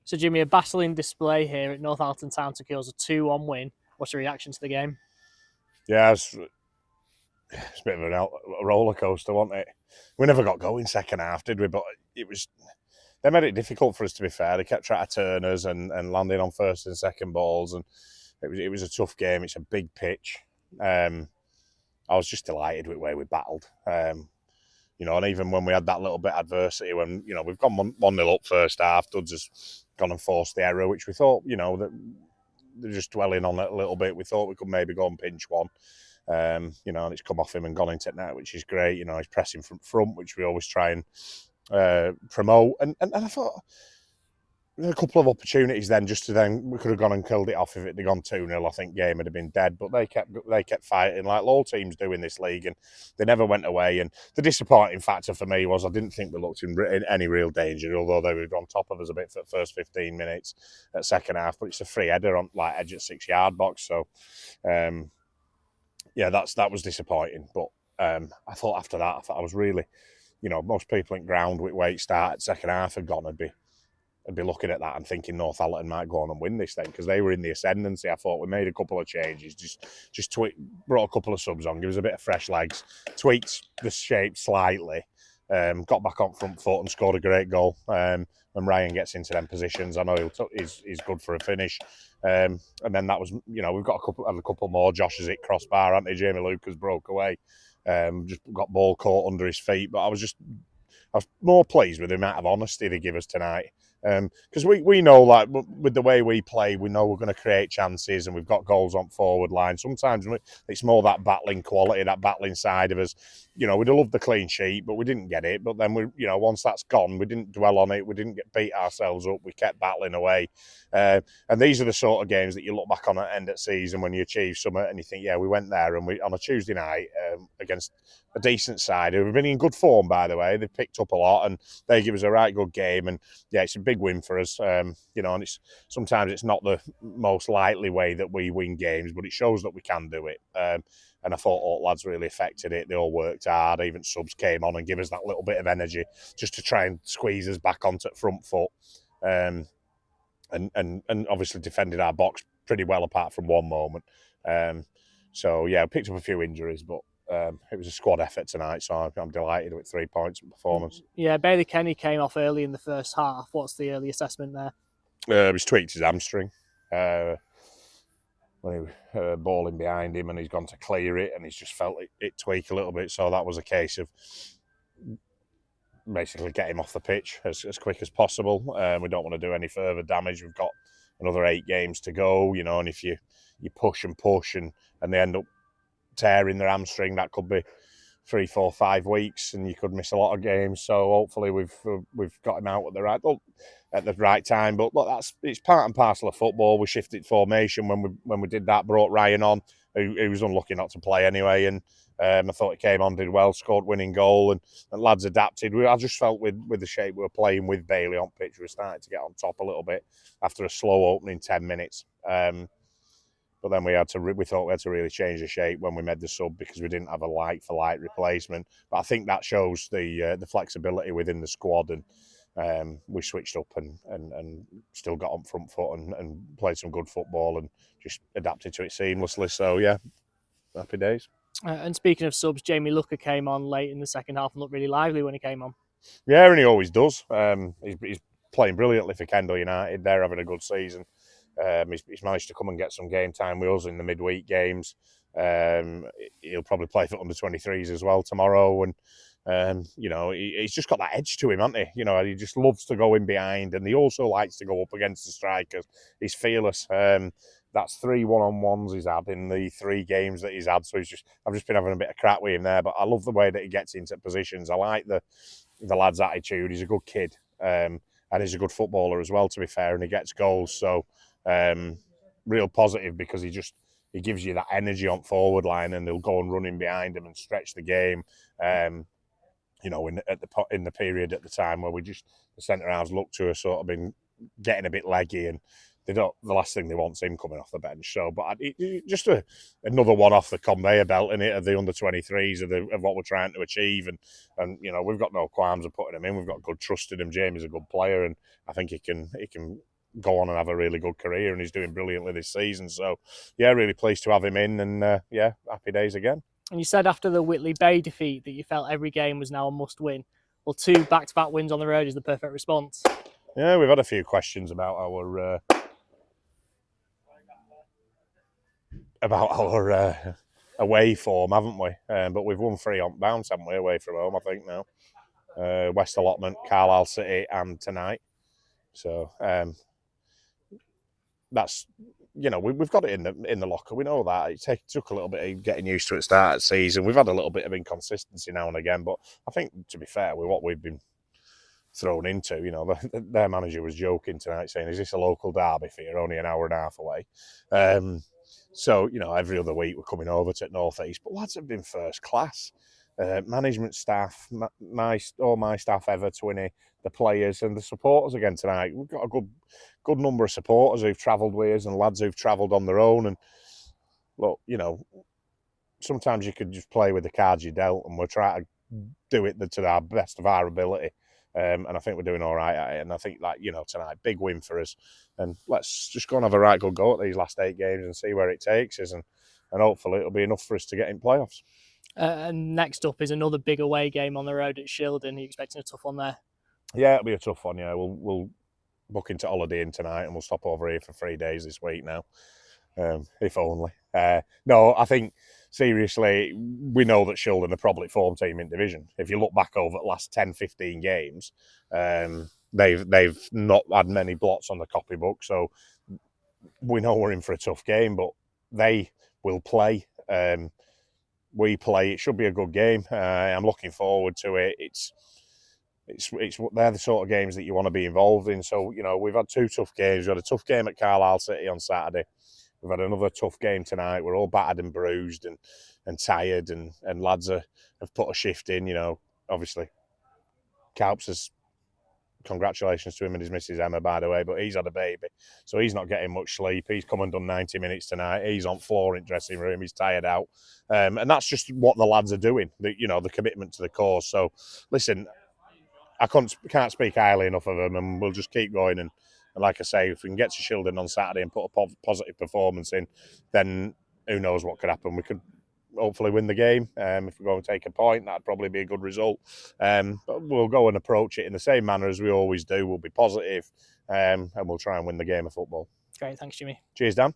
So, Jimmy, a battling display here at Northallerton Town secures a 2-1 win. What's your reaction to the game? Yeah, it's a bit of a roller coaster, wasn't it? We never got going second half, did we? But it was they made it difficult for us. To be fair, they kept trying to turn us and landing on first and second balls, and it was a tough game. It's a big pitch. I was just delighted with where we battled. And even when we had that little bit of adversity, when we've gone 1-0 up first half, Duds has gone and forced the error, which we thought that they're just dwelling on it a little bit. We thought we could maybe go and pinch one. And it's come off him and gone into net, which is great. He's pressing from front, which we always try and promote. And I thought there were a couple of opportunities then, we could have gone and killed it off if it had gone 2-0. I think game would have been dead, but they kept fighting like all teams do in this league, and they never went away. And the disappointing factor for me was I didn't think we looked in any real danger, although they were on top of us a bit for the first 15 minutes at second half. But it's a free header on like edge at 6-yard box, so that was disappointing. But I thought after that, I was really, most people in ground with weight start second half had gone, I'd be looking at that and thinking Northallerton might go on and win this then, because they were in the ascendancy. I thought we made a couple of changes, just brought a couple of subs on, give us a bit of fresh legs, tweaked the shape slightly, got back on front foot and scored a great goal. When Ryan gets into them positions, I know he's good for a finish. And then that was, we've got a couple more. Josh has hit crossbar, hasn't he? Jamie Lucas broke away, just got ball caught under his feet. But I was more pleased with the amount of honesty they give us tonight. Because we know, like, with the way we play, we know we're going to create chances and we've got goals on forward line. Sometimes it's more that battling quality, that battling side of us. We'd have loved the clean sheet, but we didn't get it. But then, once that's gone, we didn't dwell on it. We didn't beat ourselves up. We kept battling away. And these are the sort of games that you look back on at the end of the season when you achieve something and you think, yeah, we went there. And we on a Tuesday night against a decent side who've been in good form, by the way. They've picked up a lot and they give us a right good game. And yeah, it's a big win for us. And sometimes it's not the most likely way that we win games, but it shows that we can do it. And I thought all lads really affected it. They all worked hard. Even subs came on and give us that little bit of energy just to try and squeeze us back onto the front foot. And obviously defended our box pretty well apart from one moment. So yeah, picked up a few injuries, but it was a squad effort tonight, so I'm delighted with 3 points in performance. Yeah, Bailey Kenny came off early in the first half. What's the early assessment there? He's tweaked his hamstring. When he balling behind him and he's gone to clear it and he's just felt it tweak a little bit. So that was a case of basically get him off the pitch as quick as possible. We don't want to do any further damage. We've got another 8 games to go, and if you push and they end up tearing their hamstring, that could be 3, 4, 5 weeks, and you could miss a lot of games. So hopefully we've got him out at the right time. But look, it's part and parcel of football. We shifted formation when we did that. Brought Ryan on, who was unlucky not to play anyway, and I thought he came on, did well, scored winning goal, and lads adapted. I just felt with the shape we were playing with Bailey on pitch, we were starting to get on top a little bit after a slow opening 10 minutes. But then we thought we had to really change the shape when we made the sub because we didn't have a like-for-like replacement. But I think that shows the flexibility within the squad, and we switched up and still got on front foot and played some good football and just adapted to it seamlessly. So yeah, happy days. And speaking of subs, Jamie Looker came on late in the second half and looked really lively when he came on. Yeah, and he always does. He's playing brilliantly for Kendal United. They're having a good season. He's managed to come and get some game time with us in the midweek games. He'll probably play for under-23s as well tomorrow. And, he's just got that edge to him, hasn't he? He just loves to go in behind, and he also likes to go up against the strikers. He's fearless. That's 3 one-on-ones he's had in the 3 games that he's had. So I've just been having a bit of crack with him there. But I love the way that he gets into positions. I like the lad's attitude. He's a good kid. And he's a good footballer as well, to be fair, and he gets goals. So real positive because he gives you that energy on forward line, and they'll go and run in behind him and stretch the game. In the period at the time where the centre halves look to have sort of been getting a bit leggy, and the last thing they want is him coming off the bench. So, but just another one off the conveyor belt in it of the under-23s of what we're trying to achieve, and we've got no qualms of putting him in. We've got good trust in him. Jamie's a good player, and I think he can go on and have a really good career, and he's doing brilliantly this season. So, yeah, really pleased to have him in, and yeah, happy days again. And you said after the Whitley Bay defeat that you felt every game was now a must-win. Well, 2 back-to-back wins on the road is the perfect response. Yeah, we've had a few questions about our away form, haven't we? But we've won 3 on bounce, haven't we, away from home, I think now. West Allotment, Carlisle City, and tonight. So that's, you know, we've got it in the locker. We know that. It took a little bit of getting used to it at the start of the season. We've had a little bit of inconsistency now and again, but I think, to be fair, with what we've been thrown into, you know, their manager was joking tonight, saying, "Is this a local derby for you? Only an hour and a half away." So, you know, every other week we're coming over to North East, but lads have been first class. Management staff, all my staff ever, Twinny, the players and the supporters again tonight. We've got a good number of supporters who've travelled with us and lads who've travelled on their own. And look, you know, sometimes you could just play with the cards you dealt, and we'll try to do it to our best of our ability. And I think we're doing all right at it. And I think that, you know, tonight, big win for us. And let's just go and have a right good go at these last 8 games and see where it takes us. And hopefully it'll be enough for us to get in playoffs. And next up is another big away game on the road at Shildon. Are you expecting a tough one there? Yeah, it'll be a tough one, yeah. We'll book into Holiday Inn tonight, and we'll stop over here for 3 days this week now. If only. No, I think, seriously, we know that Shildon are probably form team in division. If you look back over the last 10, 15 games, they've not had many blots on the copybook, so we know we're in for a tough game, but they will play. We play. It should be a good game. I'm looking forward to it. They're the sort of games that you want to be involved in. So, you know, we've had 2 tough games. We had a tough game at Carlisle City on Saturday. We've had another tough game tonight. We're all battered and bruised and tired, and lads have put a shift in. You know, obviously, Calps has, congratulations to him and his missus Emma, by the way, but he's had a baby, so he's not getting much sleep. He's come and done 90 minutes tonight. He's on floor in dressing room. He's tired out, and that's just what the lads are doing. The commitment to the cause. So, listen, I can't speak highly enough of them, and we'll just keep going. And like I say, if we can get to Shildon on Saturday and put a positive performance in, then who knows what could happen. We could hopefully win the game. If we go and take a point, that'd probably be a good result. But we'll go and approach it in the same manner as we always do. We'll be positive, and we'll try and win the game of football. Great, thanks, Jimmy. Cheers, Dan.